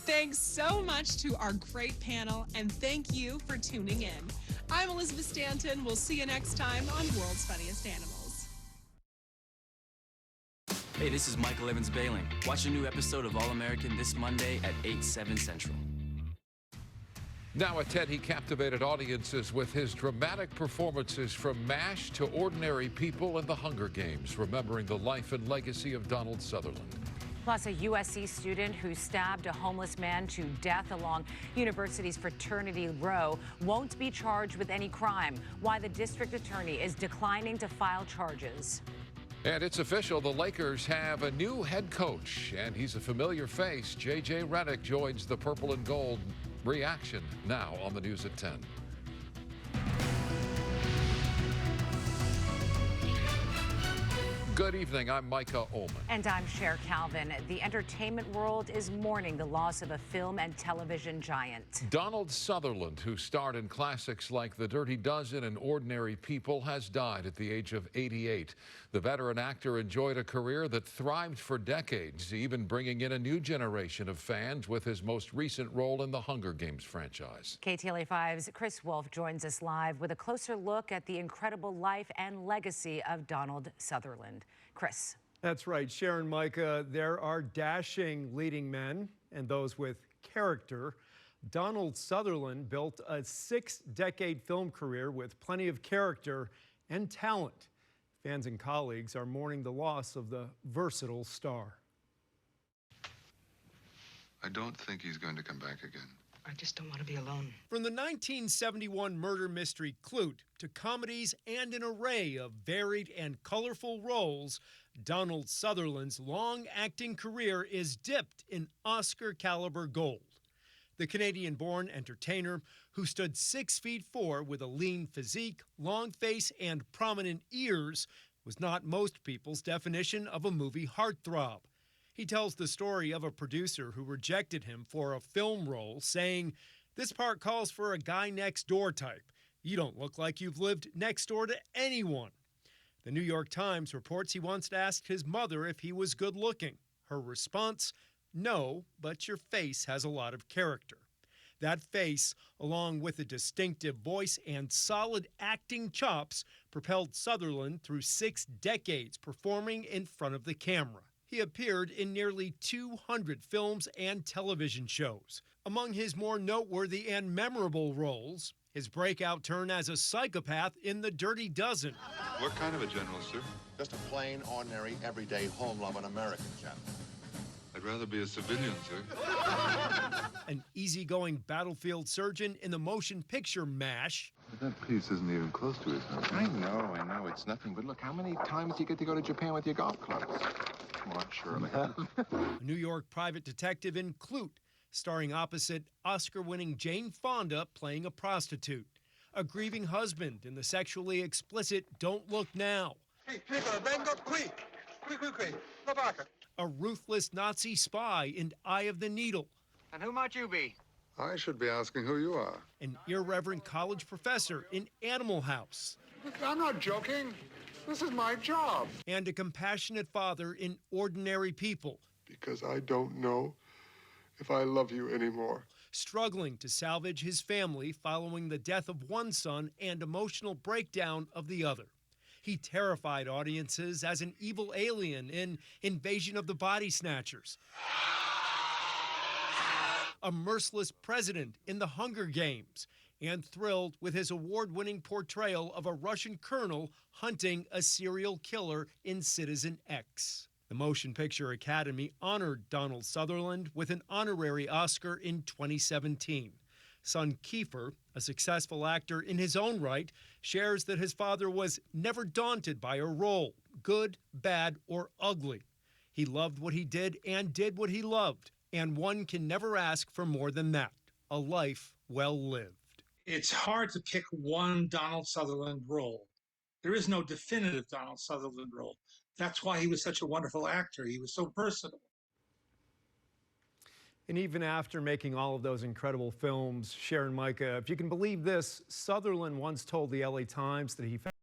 Thanks so much to our great panel, and thank you for tuning in. I'm Elizabeth Stanton. We'll see you next time on World's Funniest Animals. Hey, this is Michael Evans Bailing. Watch a new episode of All American this Monday at 8/7 Central. Now at 10, he captivated audiences with his dramatic performances from MASH to Ordinary People and The Hunger Games, remembering the life and legacy of Donald Sutherland. Plus, a USC student who stabbed a homeless man to death along University's Fraternity Row won't be charged with any crime. Why the district attorney is declining to file charges. And it's official, the Lakers have a new head coach, and he's a familiar face. J.J. Redick joins the Purple and Gold. Reaction now on the news at 10. Good evening, I'm Micah Ullman. And I'm Cher Calvin. The entertainment world is mourning the loss of a film and television giant. Donald Sutherland, who starred in classics like The Dirty Dozen and Ordinary People, has died at the age of 88. The veteran actor enjoyed a career that thrived for decades, even bringing in a new generation of fans with his most recent role in the Hunger Games franchise. KTLA 5's Chris Wolf joins us live with a closer look at the incredible life and legacy of Donald Sutherland. Chris. That's right, Sharon, Micah. There are dashing leading men and those with character. Donald Sutherland built a 6-decade film career with plenty of character and talent. Fans and colleagues are mourning the loss of the versatile star. I don't think he's going to come back again. I just don't want to be alone. From the 1971 murder mystery Klute to comedies and an array of varied and colorful roles, Donald Sutherland's long acting career is dipped in Oscar-caliber gold. The Canadian-born entertainer, who stood 6'4" with a lean physique, long face, and prominent ears, was not most people's definition of a movie heartthrob. He tells the story of a producer who rejected him for a film role, saying, "This part calls for a guy next door type. You don't look like you've lived next door to anyone." The New York Times reports he once asked his mother if he was good looking. Her response, "No, but your face has a lot of character." That face, along with a distinctive voice and solid acting chops, propelled Sutherland through 6 decades performing in front of the camera. He appeared in nearly 200 films and television shows. Among his more noteworthy and memorable roles, his breakout turn as a psychopath in The Dirty Dozen. What kind of a general, sir? Just a plain, ordinary, everyday, home-loving American general. I'd rather be a civilian, sir. An easygoing battlefield surgeon in the motion picture MASH. That piece isn't even close to his nose. I know, it's nothing. But look, how many times do you get to go to Japan with your golf clubs? Come on, Shirley. A New York private detective in Klute, starring opposite Oscar-winning Jane Fonda playing a prostitute. A grieving husband in the sexually explicit Don't Look Now. Vengo qui. A ruthless Nazi spy in Eye of the Needle. And who might you be? I should be asking who you are. An irreverent college professor in Animal House. I'm not joking. This is my job. And a compassionate father in Ordinary People. Because I don't know if I love you anymore. Struggling to salvage his family following the death of one son and emotional breakdown of the other. He terrified audiences as an evil alien in Invasion of the Body Snatchers. A merciless president in The Hunger Games, and thrilled with his award-winning portrayal of a Russian colonel hunting a serial killer in Citizen X. The Motion Picture Academy honored Donald Sutherland with an honorary Oscar in 2017. Son Kiefer, a successful actor in his own right, shares that his father was never daunted by a role, good, bad, or ugly. He loved what he did and did what he loved, and one can never ask for more than that, a life well lived. It's hard to pick one Donald Sutherland role. There is no definitive Donald Sutherland role. That's why he was such a wonderful actor. He was so versatile. And even after making all of those incredible films, Sharon, Micah, if you can believe this, Sutherland once told the LA Times that he found